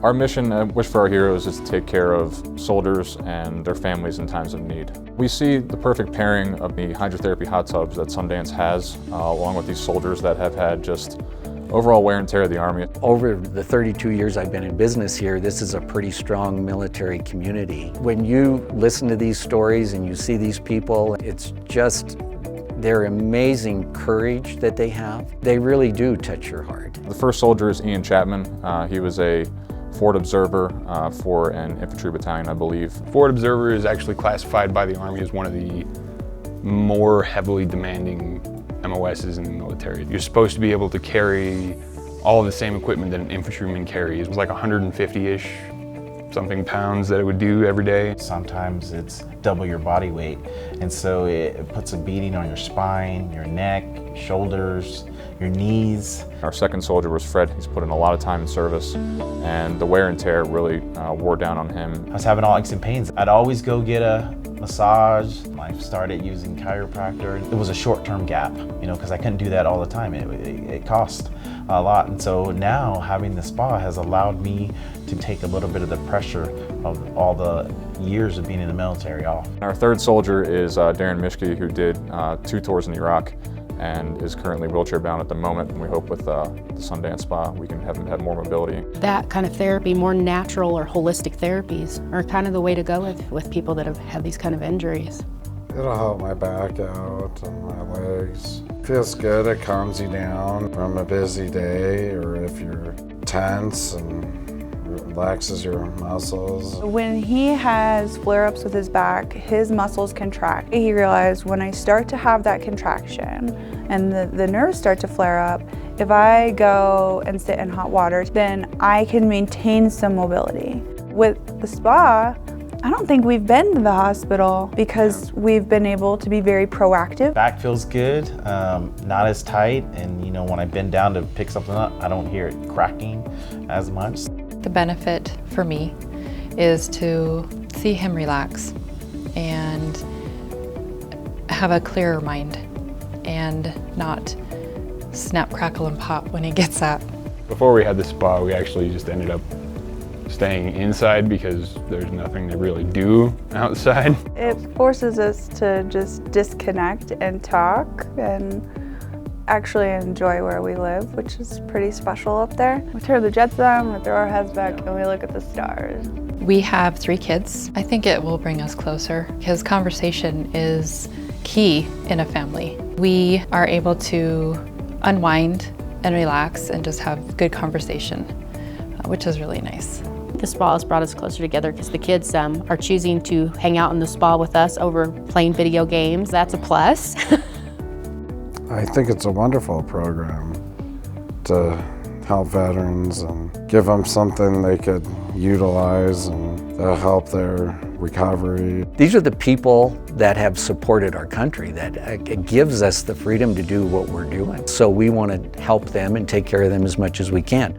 Our mission at Wish for Our Heroes is to take care of soldiers and their families in times of need. We see the perfect pairing of the hydrotherapy hot tubs that Sundance has, along with these soldiers that have had just overall wear and tear of the Army. Over the 32 years I've been in business here, this is a pretty strong military community. When you listen to these stories and you see these people, it's just their amazing courage that they have. They really do touch your heart. The first soldier is Chapman. He was a forward observer for an infantry battalion, I believe. Forward observer is actually classified by the Army as one of the more heavily demanding MOSs in the military. You're supposed to be able to carry all of the same equipment that an infantryman carries. It was like 150-ish something pounds that it would do every day. Sometimes it's double your body weight, and so it puts a beating on your spine, your neck, shoulders, your knees. Our second soldier was Fred. He's put in a lot of time in service, and the wear and tear really wore down on him. I was having all aches and pains. I'd always go get a massage. I started using chiropractor. It was a short-term gap, because I couldn't do that all the time. It cost a lot, and so now having the spa has allowed me to take a little bit of the pressure of all the years of being in the military off. Our third soldier is Daren Mischke, who did 2 tours in Iraq and is currently wheelchair bound at the moment. And we hope with the Sundance Spa we can have him have more mobility. That kind of therapy, more natural or holistic therapies, are kind of the way to go with people that have had these kind of injuries. It'll help my back out and my legs. Feels good, it calms you down from a busy day, or if you're tense, and relaxes your muscles. When he has flare-ups with his back, his muscles contract. He realized when I start to have that contraction and the nerves start to flare up, if I go and sit in hot water, then I can maintain some mobility. With the spa, I don't think we've been to the hospital because we've been able to be very proactive. Back feels good, not as tight, and when I bend down to pick something up, I don't hear it cracking as much. The benefit for me is to see him relax and have a clearer mind and not snap, crackle, and pop when he gets up. Before we had the spa, we actually just ended up staying inside because there's nothing to really do outside. It forces us to just disconnect and talk and actually enjoy where we live, which is pretty special up there. We turn the jets on, we throw our heads back, and we look at the stars. We have 3 kids. I think it will bring us closer because conversation is key in a family. We are able to unwind and relax and just have good conversation, which is really nice. The spa has brought us closer together because the kids are choosing to hang out in the spa with us over playing video games. That's a plus. I think it's a wonderful program to help veterans and give them something they could utilize and help their recovery. These are the people that have supported our country, that it gives us the freedom to do what we're doing. So we want to help them and take care of them as much as we can.